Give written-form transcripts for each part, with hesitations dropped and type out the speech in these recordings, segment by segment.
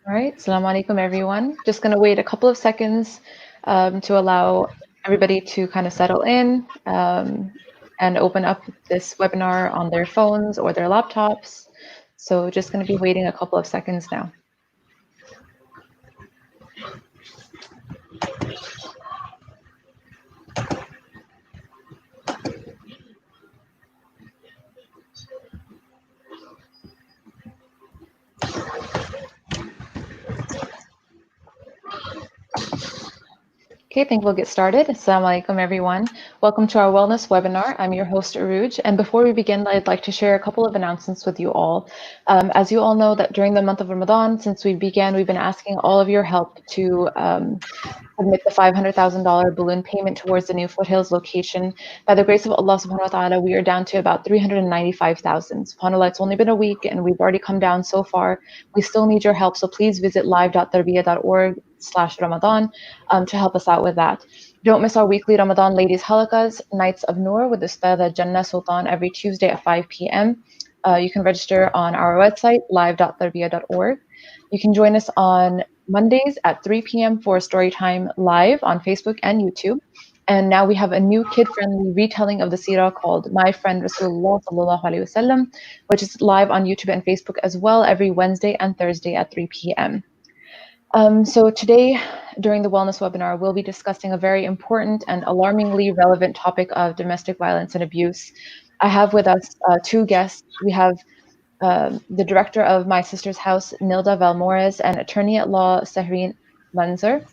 All right, Assalamu alaikum everyone. Just going to wait a couple of seconds to allow everybody to kind of settle in and open up this webinar on their phones or their laptops. So just going to be waiting a couple of seconds now. Okay, I think we'll get started. Assalamu alaikum, everyone. Welcome to our wellness webinar. I'm your host, Aruj. And before we begin, I'd like to share a couple of announcements with you all. As you all know, that during the month of Ramadan, since we began, we've been asking all of your help to submit the $500,000 balloon payment towards the new Foothills location. By the grace of Allah subhanahu wa ta'ala, we are down to about 395,000. SubhanAllah, it's only been a week and we've already come down so far. We still need your help, so please visit live.tarbiyah.org/Ramadan to help us out with that. Don't miss our weekly Ramadan Ladies Halakas, Nights of Noor with Ustada Jannah Sultan every Tuesday at 5 p.m. You can register on our website, live.tarbiyah.org. You can join us on Mondays at 3 p.m. for Storytime Live on Facebook and YouTube. And now we have a new kid-friendly retelling of the seerah called My Friend Rasulullah Sallallahu Alaihi Wasallam, which is live on YouTube and Facebook as well every Wednesday and Thursday at 3 p.m. So today, during the wellness webinar, we'll be discussing a very important and alarmingly relevant topic of domestic violence and abuse. I have with us two guests. We have the director of My Sister's House, Nilda Valmores, and attorney at law, Sahreen Manzar.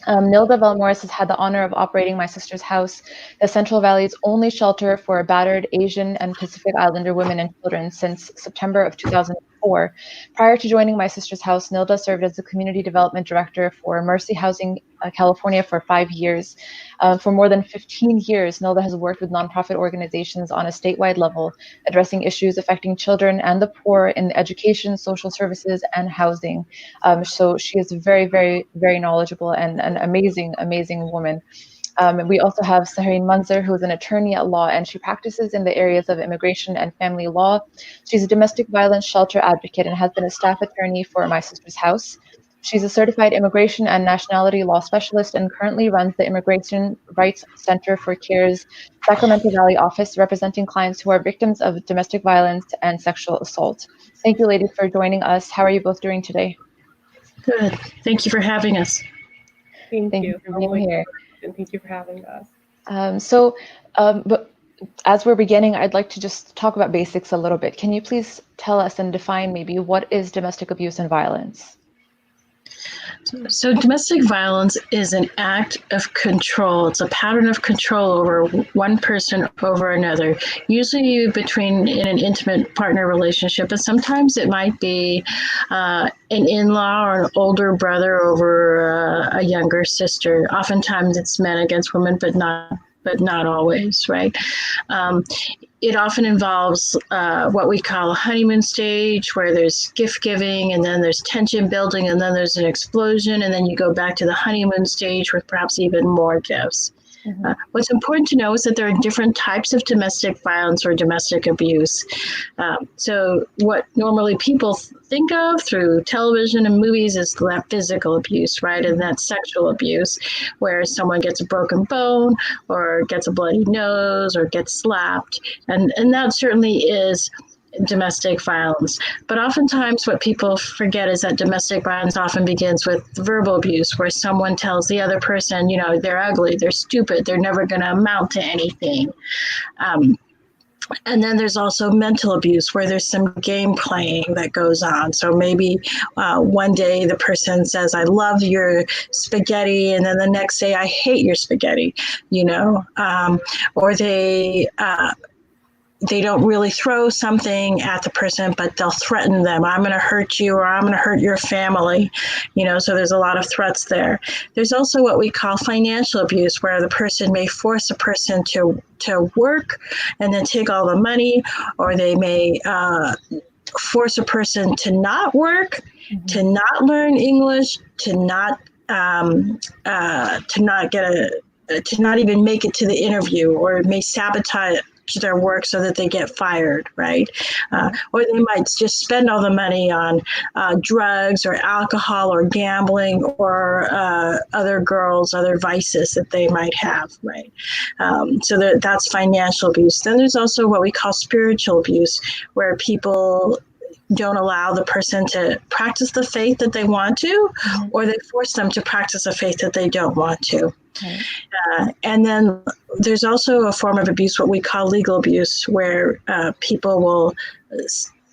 Nilda Valmores has had the honor of operating My Sister's House, the Central Valley's only shelter for battered Asian and Pacific Islander women and children, since September of 2004. Prior to joining My Sister's House, Nilda served as the Community Development Director for Mercy Housing California for 5 years. For more than 15 years, Nilda has worked with nonprofit organizations on a statewide level, addressing issues affecting children and the poor in education, social services, and housing. So she is very, very, very knowledgeable and an amazing, amazing woman. We also have Sahreen Manzar, who is an attorney at law, and she practices in the areas of immigration and family law. She's a domestic violence shelter advocate and has been a staff attorney for My Sister's House. She's a certified immigration and nationality law specialist and currently runs the Immigration Rights Center for CARE's Sacramento Valley office, representing clients who are victims of domestic violence and sexual assault. Thank you, ladies, for joining us. How are you both doing today? Good. Thank you for having us. Thank you for being here. And thank you for having us. But as we're beginning, I'd like to just talk about basics a little bit. Can you please tell us and define maybe what is domestic abuse and violence? So domestic violence is an act of control. It's a pattern of control over one person over another, usually between in an intimate partner relationship, but sometimes it might be an in-law or an older brother over a younger sister. Oftentimes it's men against women, but not always, right? It often involves what we call a honeymoon stage, where there's gift giving and then there's tension building and then there's an explosion and then you go back to the honeymoon stage with perhaps even more gifts. Mm-hmm. What's important to know is that there are different types of domestic violence or domestic abuse. So what normally people think of through television and movies is that physical abuse, right? And that's sexual abuse, where someone gets a broken bone or gets a bloody nose or gets slapped. And that certainly is domestic violence. But oftentimes what people forget is that domestic violence often begins with verbal abuse, where someone tells the other person, they're ugly, they're stupid, they're never going to amount to anything. And then there's also mental abuse, where there's some game playing that goes on. So maybe one day the person says, I love your spaghetti, and then the next day, I hate your spaghetti, or they don't really throw something at the person, but they'll threaten them. I'm going to hurt you, or I'm going to hurt your family. So there's a lot of threats there. There's also what we call financial abuse, where the person may force a person to work and then take all the money, or they may force a person to not work, mm-hmm. to not learn English, to not even make it to the interview, or may sabotage their work so that they get fired, right? Or they might just spend all the money on drugs or alcohol or gambling or other vices that they might have, right? So that's financial abuse. Then there's also what we call spiritual abuse, where people don't allow the person to practice the faith that they want to, or they force them to practice a faith that they don't want to. Right. And then there's also a form of abuse, what we call legal abuse, where people will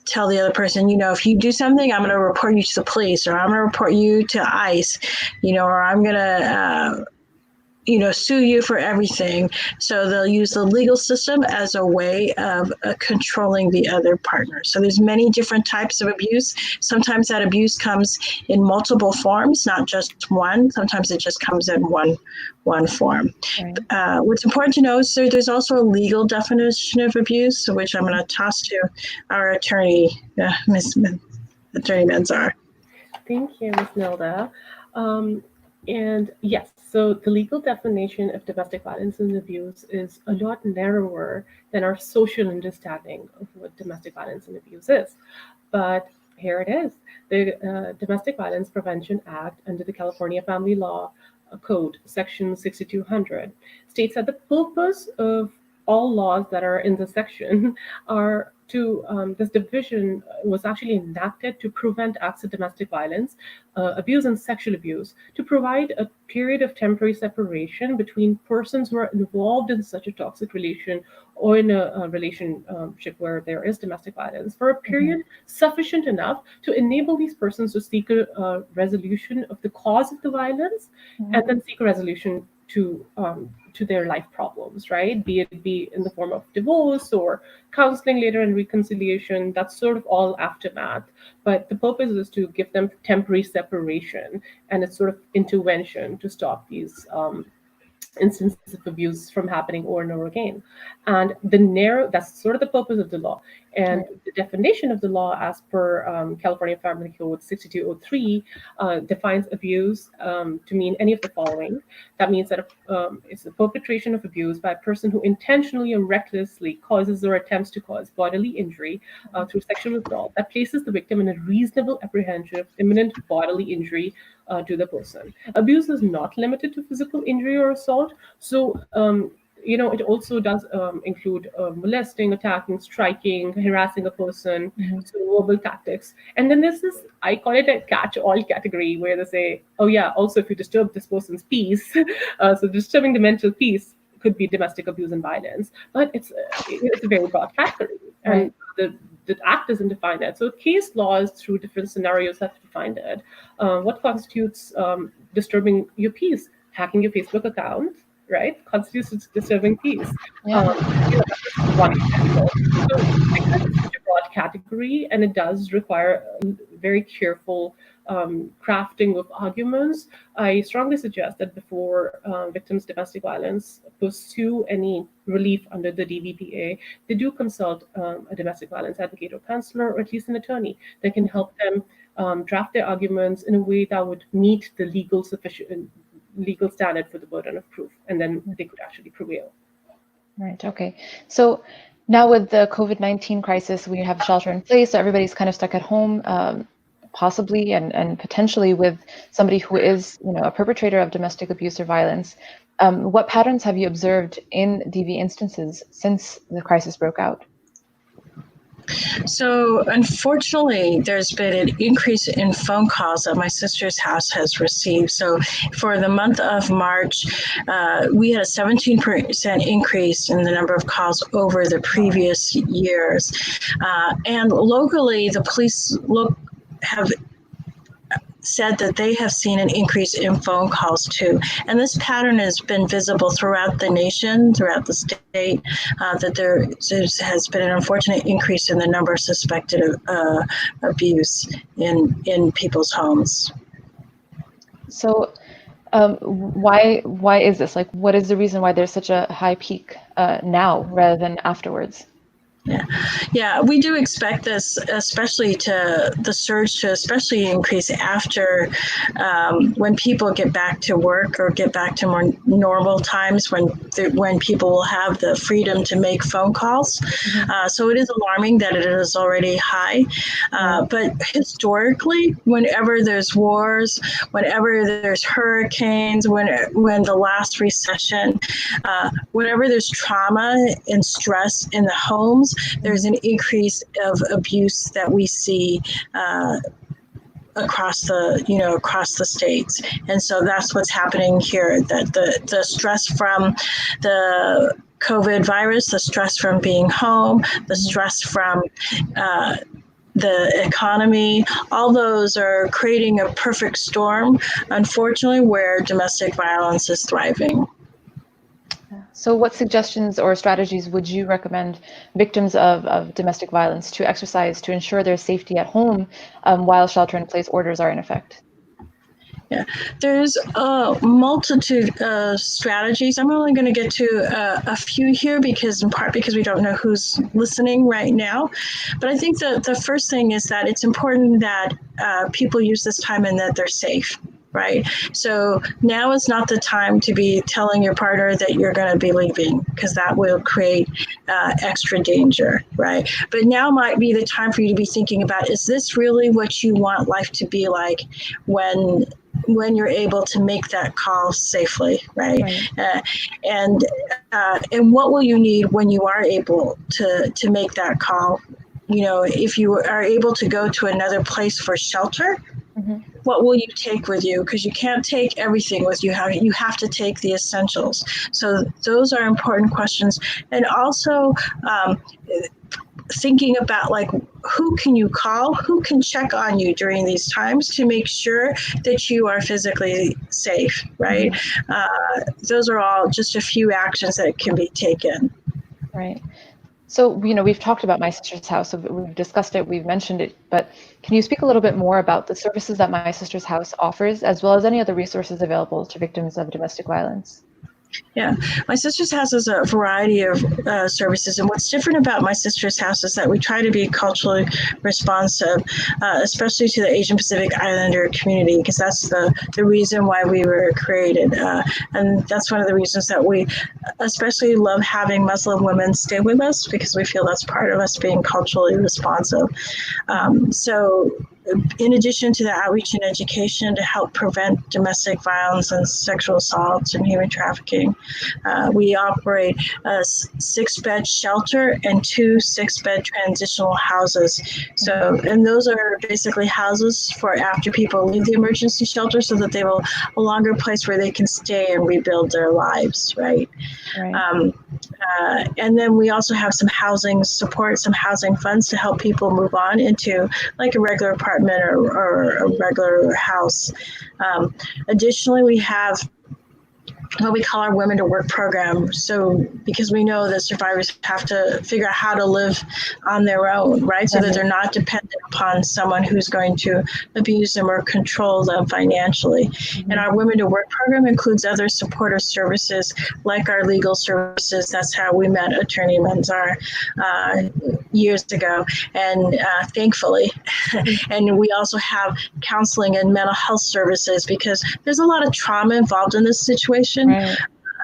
tell the other person, if you do something, I'm going to report you to the police, or I'm going to report you to ICE, or I'm going to sue you for everything. So they'll use the legal system as a way of controlling the other partner. So there's many different types of abuse. Sometimes that abuse comes in multiple forms, not just one. Sometimes it just comes in one form. Right. What's important to know is there's also a legal definition of abuse, which I'm going to toss to our attorney, Attorney Manzar. Thank you, Ms. Nilda. And yes, so the legal definition of domestic violence and abuse is a lot narrower than our social understanding of what domestic violence and abuse is. But here it is. The Domestic Violence Prevention Act under the California Family Law Code, Section 6200, states that the purpose of all laws that are in the section are this division was actually enacted to prevent acts of domestic violence, abuse, and sexual abuse, to provide a period of temporary separation between persons who are involved in such a toxic relation or in a relationship where there is domestic violence for a period sufficient enough to enable these persons to seek a resolution of the cause of the violence, and then seek a resolution to their life problems, right? Be it in the form of divorce or counseling later and reconciliation. That's sort of all aftermath. But the purpose is to give them temporary separation, and it's sort of intervention to stop these instances of abuse from happening over and over again. And that's sort of the purpose of the law. And the definition of the law, as per California Family Code 6203, defines abuse to mean any of the following. That means that it's the perpetration of abuse by a person who intentionally or recklessly causes or attempts to cause bodily injury through sexual assault that places the victim in a reasonable apprehension of imminent bodily injury to the person. Abuse is not limited to physical injury or assault. So, it also does include molesting, attacking, striking, harassing a person, so verbal tactics. And then there's this, I call it a catch-all category, where they say, oh yeah, also if you disturb this person's peace, so disturbing the mental peace could be domestic abuse and violence. But it's a very broad category. And the act doesn't define that. So case laws through different scenarios have defined it. What constitutes disturbing your peace? Hacking your Facebook account, right? Constitutes disturbing peace. That's just one example. So because it's such a broad category, and it does require very careful crafting of arguments, I strongly suggest that before victims of domestic violence pursue any relief under the DVPA, they do consult a domestic violence advocate or counselor, or at least an attorney that can help them draft their arguments in a way that would meet the legal standard for the burden of proof, and then they could actually prevail. Right. Okay. So now with the COVID-19 crisis, we have shelter in place, so everybody's kind of stuck at home, possibly and potentially with somebody who is, a perpetrator of domestic abuse or violence. What patterns have you observed in DV instances since the crisis broke out? So unfortunately, there's been an increase in phone calls that my sister's house has received. So for the month of March, we had a 17% increase in the number of calls over the previous years. And locally, the police have said that they have seen an increase in phone calls too. And this pattern has been visible throughout the nation, throughout the state, that there has been an unfortunate increase in the number of suspected abuse in people's homes. So why is this? Like, what is the reason why there's such a high peak now rather than afterwards? Yeah, we do expect this, especially to the surge to especially increase after when people get back to work or get back to more normal times when people will have the freedom to make phone calls. So it is alarming that it is already high. But historically, whenever there's wars, whenever there's hurricanes, when the last recession, whenever there's trauma and stress in the homes, there's an increase of abuse that we see across the states. And so that's what's happening here, that the stress from the COVID virus, the stress from being home, the stress from the economy, all those are creating a perfect storm, unfortunately, where domestic violence is thriving. So what suggestions or strategies would you recommend victims of domestic violence to exercise to ensure their safety at home while shelter-in-place orders are in effect? Yeah, there's a multitude of strategies. I'm only going to get to a few here in part because we don't know who's listening right now. But I think the first thing is that it's important that people use this time and that they're safe. Right. So now is not the time to be telling your partner that you're going to be leaving, because that will create extra danger. Right. But now might be the time for you to be thinking about, is this really what you want life to be like when you're able to make that call safely, right? And what will you need when you are able to make that call? If you are able to go to another place for shelter, what will you take with you? Because you can't take everything with you. You have to take the essentials. So those are important questions. And also thinking about, like, who can you call? Who can check on you during these times to make sure that you are physically safe, right? Those are all just a few actions that can be taken. Right. So, we've talked about My Sister's House, so we've discussed it, we've mentioned it, but can you speak a little bit more about the services that My Sister's House offers, as well as any other resources available to victims of domestic violence? Yeah, My Sister's House is a variety of services, and what's different about My Sister's House is that we try to be culturally responsive, especially to the Asian Pacific Islander community, because that's the reason why we were created, and that's one of the reasons that we especially love having Muslim women stay with us, because we feel that's part of us being culturally responsive. So in addition to the outreach and education to help prevent domestic violence and sexual assaults and human trafficking, we operate a 6-bed shelter and 2 6-bed transitional houses. So, and those are basically houses for after people leave the emergency shelter, so that they will a longer place where they can stay and rebuild their lives, right? And then we also have some housing support, some housing funds to help people move on into like a regular apartment or a regular house. Additionally, we have what we call our Women to Work program. So because we know that survivors have to figure out how to live on their own, right? So that they're not dependent upon someone who's going to abuse them or control them financially. And our Women to Work program includes other supportive services like our legal services. That's how we met Attorney Manzar years ago, and thankfully. And we also have counseling and mental health services, because there's a lot of trauma involved in this situation.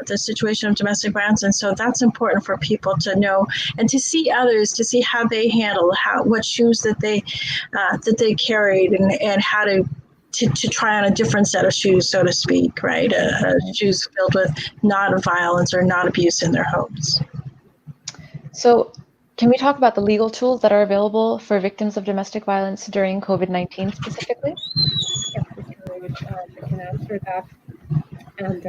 The situation of domestic violence, and so that's important for people to know and to see others, to see how they handle what shoes that they carried, and how to try on a different set of shoes, so to speak, right? Shoes filled with not violence or not abuse in their homes. So can we talk about the legal tools that are available for victims of domestic violence during COVID-19 specifically? Yes, I can answer that. And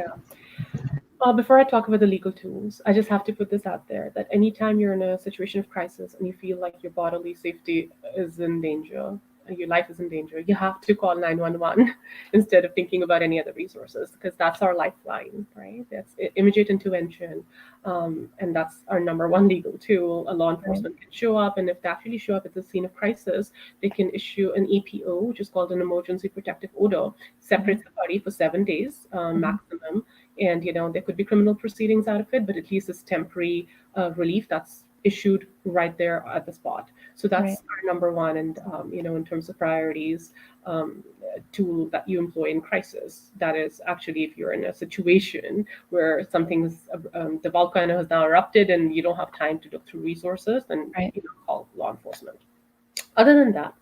before I talk about the legal tools, I just have to put this out there that anytime you're in a situation of crisis and you feel like your bodily safety is in danger, your life is in danger, you have to call 911 instead of thinking about any other resources, because that's our lifeline, right? That's immediate intervention. And that's our number one legal tool. A law enforcement can show up, and if they actually show up at the scene of crisis, they can issue an EPO, which is called an emergency protective order, separates the party for 7 days maximum. And there could be criminal proceedings out of it, but at least it's temporary relief. That's issued right there at the spot. So that's Right. our number one. And in terms of priorities, tool that you employ in crisis. That is actually if you're in a situation where something's the volcano has now erupted and you don't have time to look through resources, then Right. call law enforcement. Other than that,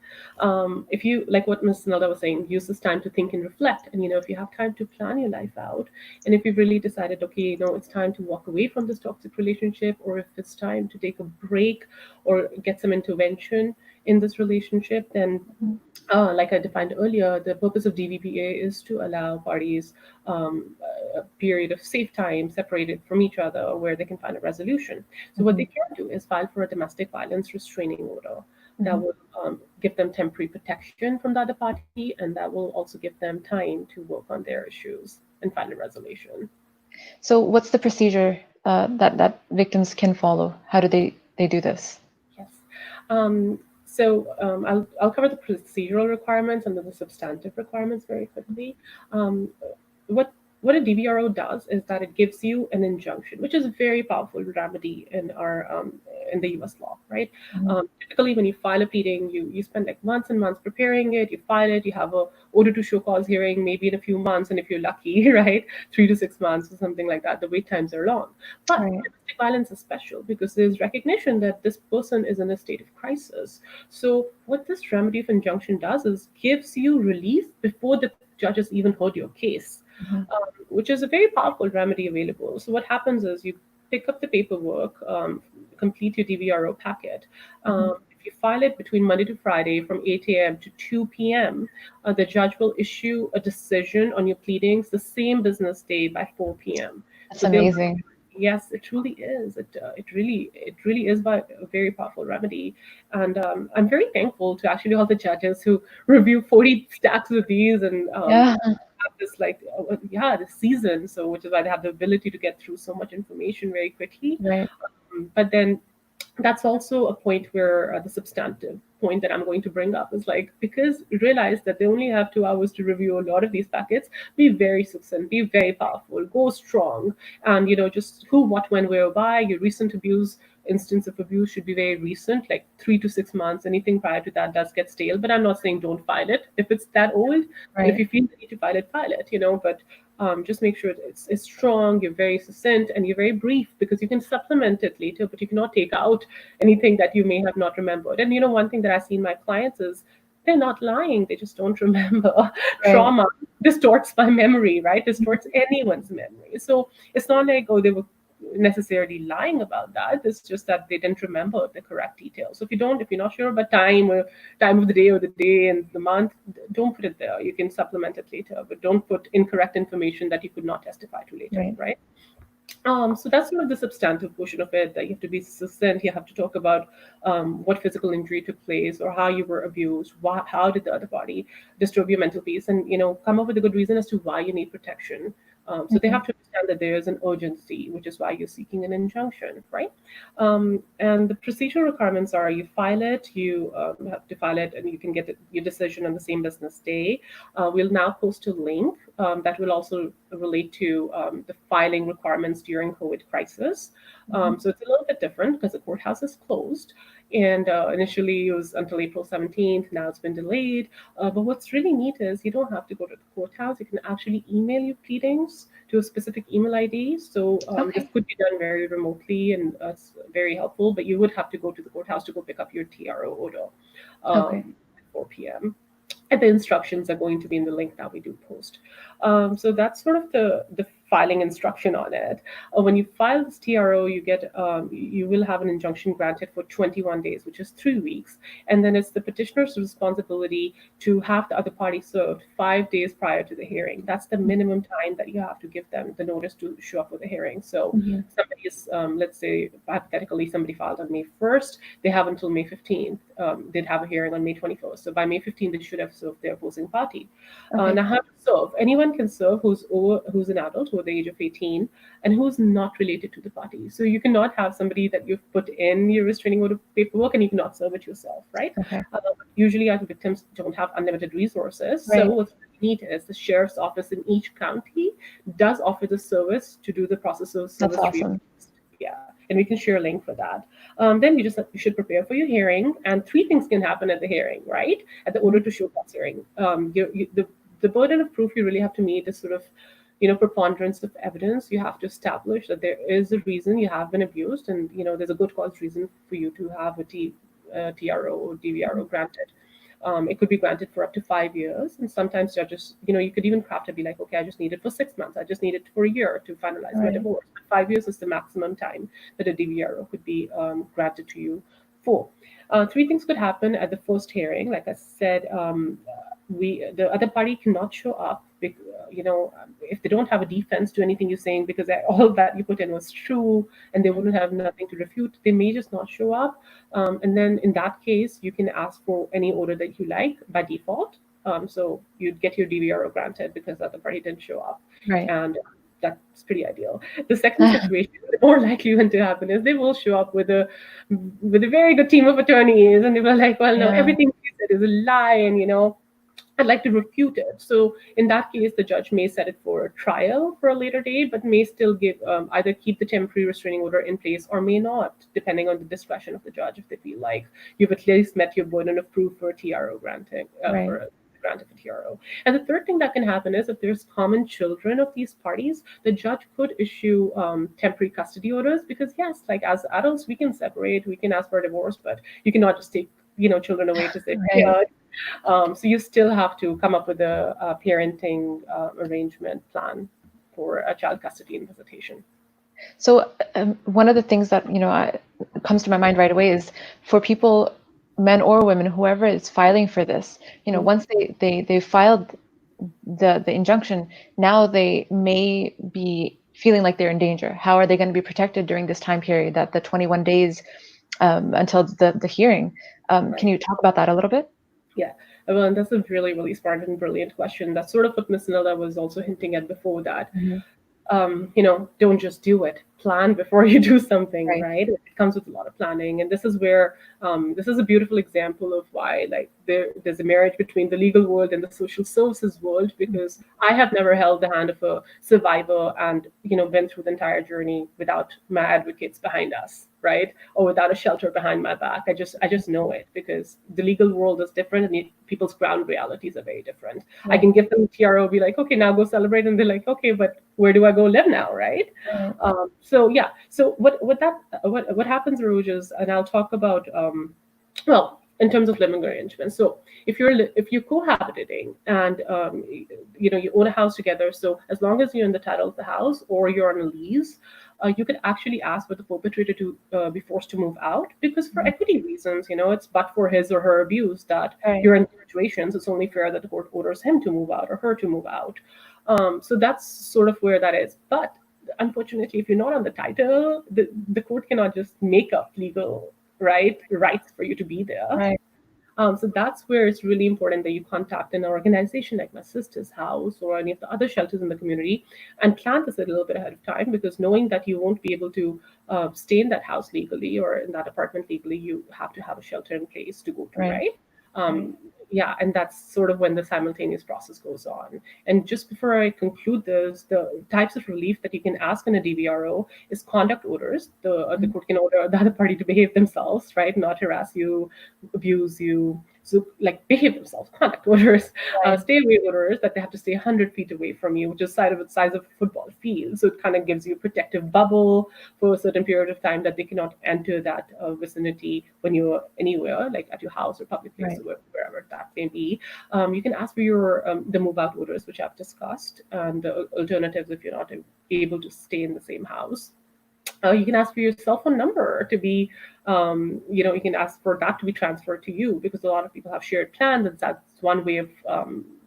if you, like what Ms. Nilda was saying, use this time to think and reflect. And if you have time to plan your life out, and if you've really decided, okay, it's time to walk away from this toxic relationship, or if it's time to take a break or get some intervention in this relationship, then Mhm. like I defined earlier, the purpose of DVPA is to allow parties a period of safe time separated from each other where they can find a resolution. So, what they Mhm. can do is file for a domestic violence restraining order that Mhm. will give them temporary protection from the other party, and that will also give them time to work on their issues and find a resolution. So what's the procedure that victims can follow? How do they do this? Yes. I'll cover the procedural requirements and then the substantive requirements very quickly. Um, what what a DVRO does is that it gives you an injunction, which is a very powerful remedy in the U.S. law, right? Mhm. Typically, when you file a pleading, you spend like months and months preparing it. You file it. You have a order to show cause hearing, maybe in a few months, and if you're lucky, right, 3 to 6 months or something like that. The wait times are long, but Right. domestic violence is special because there's recognition that this person is in a state of crisis. So, what this remedy of injunction does is gives you relief before the judges even heard your case, Mhm. which is a very powerful remedy available. So, what happens is you pick up the paperwork, complete your DVRO packet. Mhm. If you file it between Monday to Friday from 8 a.m. to 2 p.m., the judge will issue a decision on your pleadings the same business day by 4 p.m. That's So they'll amazing. Yes, it truly is. It really is a very powerful remedy, and I'm very thankful to actually all the judges who review 40 stacks of these and Yeah. have this this season. So which is why they have the ability to get through so much information very quickly. Right. But then that's also a point where the substantive point that I'm going to bring up is like, because realize that they only have 2 hours to review a lot of these packets, be very succinct, be very powerful, go strong, and just who, what, when, where, why. Your recent abuse instance of abuse should be very recent, like 3 to 6 months. Anything prior to that does get stale. But I'm not saying don't file it if it's that old, and if Right. you feel the need to file it. But just make sure it's strong, you're very succinct, and you're very brief because you can supplement it later, but you cannot take out anything that you may have not remembered. And one thing that I see in my clients is they're not lying, they just don't remember. Right. Trauma distorts my memory, right? Distorts anyone's memory. So it's not like, oh, they were necessarily lying about that. It's just that they didn't remember the correct details. So if you're not sure about time or time of the day or the day and the month, don't put it there. You can supplement it later, but don't put incorrect information that you could not testify to later, Right. right? So that's sort of the substantive portion of it, that you have to be succinct. You have to talk about what physical injury took place or how you were abused, how did the other party disturb your mental peace, and come up with a good reason as to why you need protection. So they Mhm. have to understand that there is an urgency, which is why you're seeking an injunction, right? And the procedural requirements are: you file it, you have to file it, and you can get your decision on the same business day. We'll now post a link that will also relate to the filing requirements during COVID crisis. Mhm. So it's a little bit different because the courthouse is closed. And initially it was until April 17th. Now it's been delayed. But what's really neat is you don't have to go to the courthouse. You can actually email your pleadings to a specific email ID. So this Okay. could be done very remotely, and it's very helpful. But you would have to go to the courthouse to go pick up your TRO order Okay. at 4 p.m. And the instructions are going to be in the link that we do post. So that's sort of the filing instruction on it. When you file this TRO, you will have an injunction granted for 21 days, which is 3 weeks, and then it's the petitioner's responsibility to have the other party served 5 days prior to the hearing. That's the minimum time that you have to give them the notice to show up for the hearing. So Mhm. somebody is, let's say hypothetically, somebody filed on May 1st, they have until May 15th. They'd have a hearing on May 21st. So by May 15th, they should have served their opposing party. Okay. Now, how to serve? Anyone can serve who's an adult, over the age of 18, and who's not related to the party. So you cannot have somebody that you've put in your restraining order paperwork and you cannot serve it yourself, right? Okay. Usually, our victims don't have unlimited resources. So Right. what's really neat is the sheriff's office in each county does offer the service to do the process of That's service awesome. request. Yeah. and we can share a link for that. Then you should prepare for your hearing, and three things can happen at the hearing, right? At the order to show cause hearing, the burden of proof you really have to meet is sort of, preponderance of evidence. You have to establish that there is a reason you have been abused, and there's a good cause reason for you to have a TRO or DVRO granted. It could be granted for up to 5 years, and sometimes judges, you could even craft it, be like, okay, I just need it for 6 months, I just need it for a year to finalize my Right. divorce. But 5 years is the maximum time that a DVRO could be granted to you for. Three things could happen at the first hearing. Like I said, the other party cannot show up, if they don't have a defense to anything you're saying, because all that you put in was true, and they wouldn't have nothing to refute. They may just not show up, and then in that case, you can ask for any order that you like by default. So you'd get your DVRO granted because the other party didn't show up, Right. and that's pretty ideal. The second situation, the more likely one to happen, is they will show up with a very good team of attorneys, and they were like, well, no, Yeah. everything you said is a lie, and I'd like to refute it. So in that case, the judge may set it for a trial for a later date, but may still give either keep the temporary restraining order in place or may not, depending on the discretion of the judge, if they feel like you've at least met your burden of proof for a TRO granting, Right. for a grant of a TRO. And the third thing that can happen is if there's common children of these parties, the judge could issue temporary custody orders, because yes, like as adults, we can separate, we can ask for a divorce, but you cannot just take children away to say, Right. yeah. So you still have to come up with a parenting arrangement plan for a child custody and visitation. So one of the things that comes to my mind right away is for people, men or women, whoever is filing for this, once they filed the injunction, now they may be feeling like they're in danger. How are they going to be protected during this time period, that the 21 days until the hearing? Can you talk about that a little bit? Yeah, well, and that's a really, really smart and brilliant question. That's sort of what Ms. Nilda was also hinting at before, that don't just do it. Plan before you do something, right? It comes with a lot of planning, and this is where this is a beautiful example of why, like, there's a marriage between the legal world and the social services world, because I have never held the hand of a survivor and been through the entire journey without my advocates behind us, right? Or without a shelter behind my back. I just know it, because the legal world is different, and people's ground realities are very different. I can give them a TRO, be like, okay, now go celebrate, and they're like, okay, but where do I go live now, right? So yeah, so what happens, Rouge, is, and I'll talk about well, in terms of living arrangements. So if you're cohabitating and you own a house together, so as long as you're in the title of the house or you're on a lease, you could actually ask for the perpetrator to be forced to move out, because for equity reasons, it's but for his or her abuse that you're in situations. It's only fair that the court orders him to move out or her to move out. So that's sort of where that is. But unfortunately, if you're not on the title, the court cannot just make up legal rights for you to be there. Right. So that's where it's really important that you contact an organization like my sister's house or any of the other shelters in the community and plan this a little bit ahead of time, because knowing that you won't be able to stay in that house legally or in that apartment legally, you have to have a shelter in place to go to, right? Yeah, and that's sort of when the simultaneous process goes on. And just before I conclude this, the types of relief that you can ask in a DVRO is conduct orders. The court can order the other party to behave themselves, right? Not harass you, abuse you. So, like, behave themselves, conduct orders, stay away orders, that they have to stay 100 feet away from you, which is the size of a football field. So it kind of gives you a protective bubble for a certain period of time, that they cannot enter that vicinity when you're anywhere, like at your house or public place or wherever that may be. You can ask for your the move-out orders, which I've discussed, and the alternatives if you're not able to stay in the same house. You can ask for your cell phone number to be, you can ask for that to be transferred to you, because a lot of people have shared plans, and that's one way of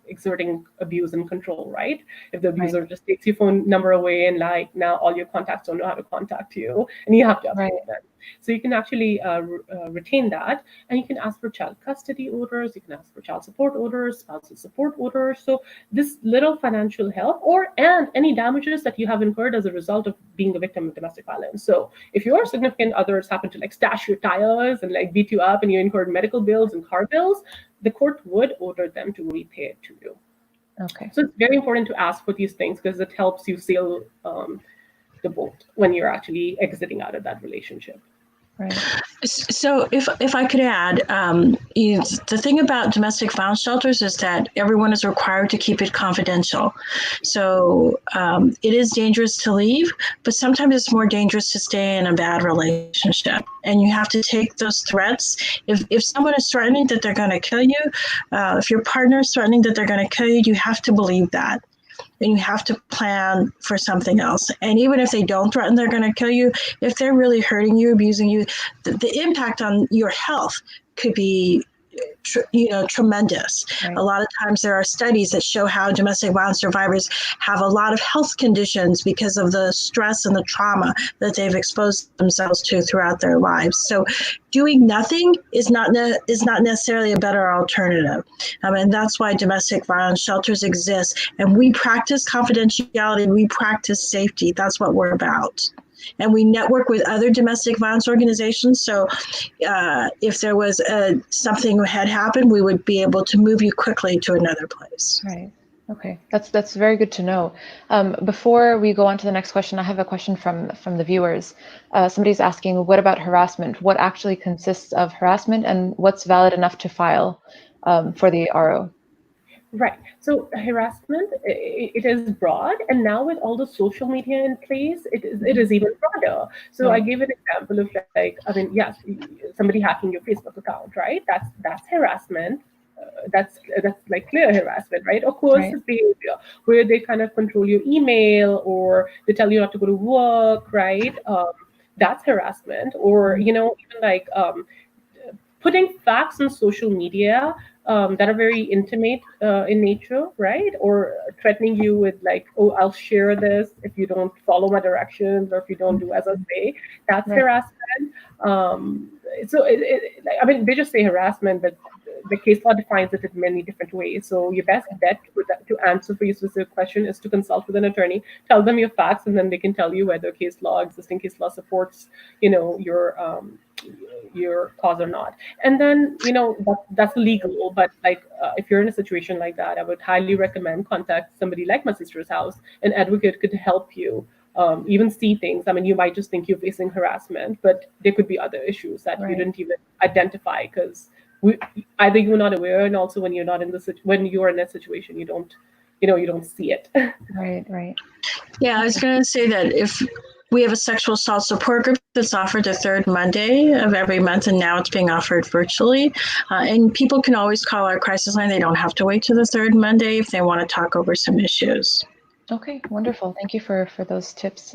exerting abuse and control, right? If the abuser just takes your phone number away and, like, now all your contacts don't know how to contact you, and you have to update them. So you can actually retain that, and you can ask for child custody orders, you can ask for child support orders, spousal support orders. So this little financial help, and any damages that you have incurred as a result of being a victim of domestic violence. So if your significant others happen to, like, stash your tires and, like, beat you up, and you incurred medical bills and car bills, the court would order them to repay it to you. Okay. So it's very important to ask for these things, because it helps you sail the boat when you're actually exiting out of that relationship. Right. So, if I could add, the thing about domestic violence shelters is that everyone is required to keep it confidential. So, it is dangerous to leave, but sometimes it's more dangerous to stay in a bad relationship. And you have to take those threats. If someone is threatening that they're going to kill you, if your partner is threatening that they're going to kill you, you have to believe that. And you have to plan for something else. And even if they don't threaten they're going to kill you, if they're really hurting you, abusing you, the impact on your health could be tremendous. Right. A lot of times there are studies that show how domestic violence survivors have a lot of health conditions because of the stress and the trauma that they've exposed themselves to throughout their lives. So doing nothing is not necessarily a better alternative. And that's why domestic violence shelters exist. And we practice confidentiality, we practice safety. That's what we're about. And we network with other domestic violence organizations. So if there was something had happened, we would be able to move you quickly to another place. Right. Okay. That's very good to know. Before we go on to the next question, I have a question from the viewers. Somebody's asking, what about harassment? What actually consists of harassment, and what's valid enough to file for the RO? Right. So harassment, it is broad, and now with all the social media in place, it is even broader. So I Right. gave an example of like, I mean, yes, somebody hacking your Facebook account, right? That's harassment. That's like clear harassment, right? Or coercive behavior, where they kind of control your email or they tell you not to go to work, right? That's harassment. Or even like putting facts on social media that are very intimate in nature, right? Or threatening you with like, oh, I'll share this if you don't follow my directions or if you don't do as I say. That's Right. harassment. So I mean, they just say harassment, but the case law defines it in many different ways. So your best bet to answer for your specific question is to consult with an attorney, tell them your facts, and then they can tell you whether existing case law supports, your cause or not. And then that's legal. But like if you're in a situation like that, I would highly recommend contact somebody like my sister's house. An advocate could help you even see things. I mean, you might just think you're facing harassment, but there could be other issues that you Right. didn't even identify because either you're not aware, and also when you're not in when you're in that situation, you don't see it. Right. Yeah, I was going to say that if we have a sexual assault support group that's offered the third Monday of every month, and now it's being offered virtually. And people can always call our crisis line. They don't have to wait to the third Monday if they want to talk over some issues. Okay, wonderful. Thank you for those tips.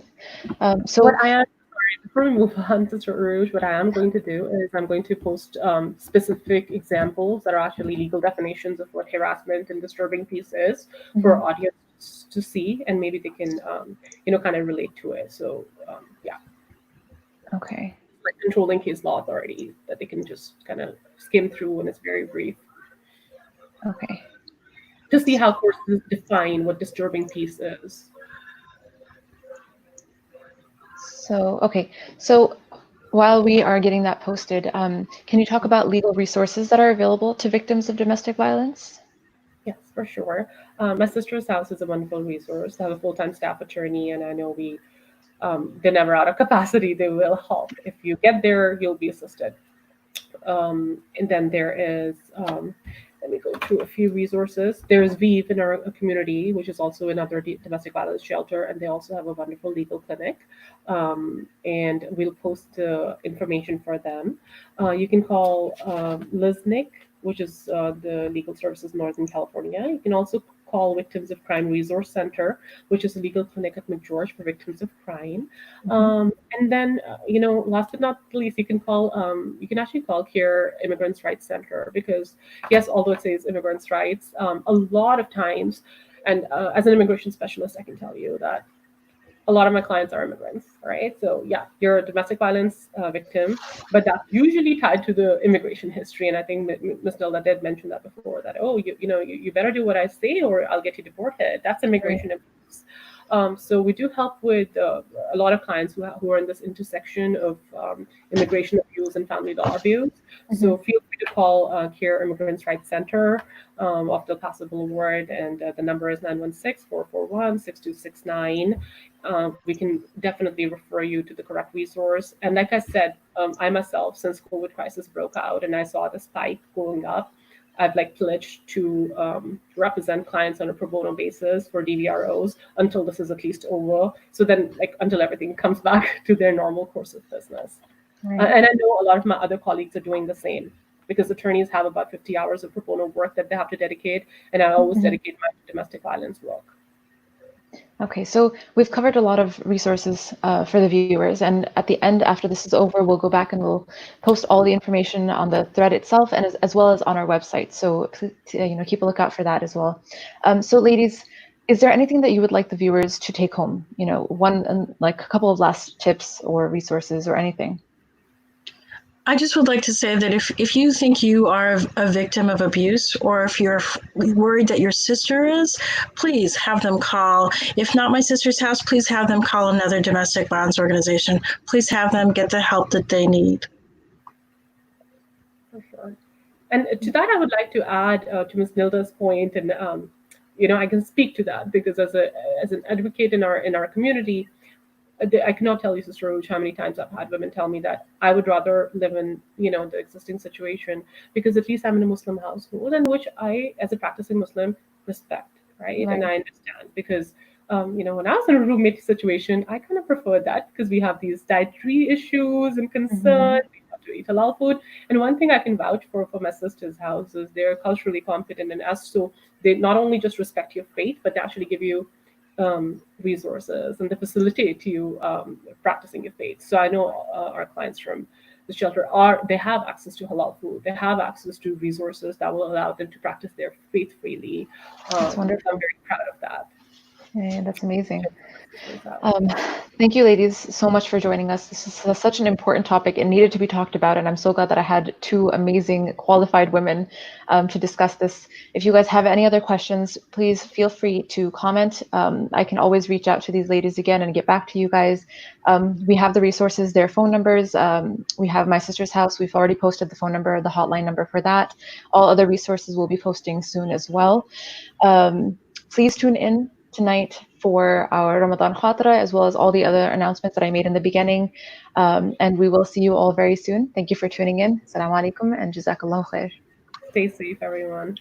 What I am sorry, before we move on to Rouge, what I am going to do is I'm going to post specific examples that are actually legal definitions of what harassment and disturbing piece is for our audience to see, and maybe they can kind of relate to it. So yeah, Okay. like controlling case law authority that they can just kind of skim through, and it's very brief Okay. to see how courses define what disturbing piece is. So while we are getting that posted, can you talk about legal resources that are available to victims of domestic violence? Yes, for sure. My sister's house is a wonderful resource. They have a full-time staff attorney, and I know they're never out of capacity. They will help. If you get there, you'll be assisted. And then there is, let me go through a few resources. There's VIV in our community, which is also another domestic violence shelter, and they also have a wonderful legal clinic. And we'll post the information for them. You can call LISNIC, which is the Legal Services Northern California. You can also call Victims of Crime Resource Center, which is a legal clinic at McGeorge for victims of crime. And then, last but not least, you can actually call CARE Immigrants' Rights Center, because yes, although it says immigrants' rights, a lot of times, and as an immigration specialist, I can tell you that a lot of my clients are immigrants, right? So yeah, you're a domestic violence victim, but that's usually tied to the immigration history. And I think Ms. Nilda did mention that before, that, oh, you better do what I say or I'll get you deported. That's immigration abuse. So we do help with a lot of clients who are in this intersection of immigration abuse and family law abuse. So feel free to call CARE Immigrants Rights Center off the Paso Boulevard, and the number is 916-441-6269. We can definitely refer you to the correct resource. And like I said, I myself, since COVID crisis broke out and I saw the spike going up, I've like pledged to represent clients on a pro bono basis for DVROs until this is at least over. So then, like, until everything comes back to their normal course of business. Right. And I know a lot of my other colleagues are doing the same, because attorneys have about 50 hours of pro bono work that they have to dedicate, and I always dedicate my domestic violence work. Okay, so we've covered a lot of resources for the viewers, and at the end, after this is over, we'll go back and we'll post all the information on the thread itself, and as well as on our website. So keep a lookout for that as well. So ladies, is there anything that you would like the viewers to take home? Like a couple of last tips or resources or anything. I just would like to say that if you think you are a victim of abuse, or if you're worried that your sister is, please have them call. If not My Sister's House, please have them call another domestic violence organization. Please have them get the help that they need. For sure. And to that, I would like to add to Ms. Nilda's point, and I can speak to that because as an advocate in our community, I cannot tell you, Sister Rouge, how many times I've had women tell me that I would rather live in, the existing situation, because at least I'm in a Muslim household, and which I, as a practicing Muslim, respect, right? And I understand, because, when I was in a roommate situation, I kind of preferred that, because we have these dietary issues and concerns. We have to eat halal food. And one thing I can vouch for my sister's house is they're culturally competent, and as so they not only just respect your faith, but they actually give you resources, and they facilitate you practicing your faith. So I know our clients from the shelter they have access to halal food. They have access to resources that will allow them to practice their faith freely. That's wonderful. I'm very proud of that. Yeah, that's amazing. Thank you, ladies, so much for joining us. This is such an important topic. It needed to be talked about, and I'm so glad that I had two amazing, qualified women to discuss this. If you guys have any other questions, please feel free to comment. I can always reach out to these ladies again and get back to you guys. We have the resources, their phone numbers. We have My Sister's House. We've already posted the phone number, the hotline number for that. All other resources we'll be posting soon as well. Please tune in tonight for our Ramadan Khatira, as well as all the other announcements that I made in the beginning. And we will see you all very soon. Thank you for tuning in. Assalamu alaikum and jazakallahu khair. Stay safe, everyone.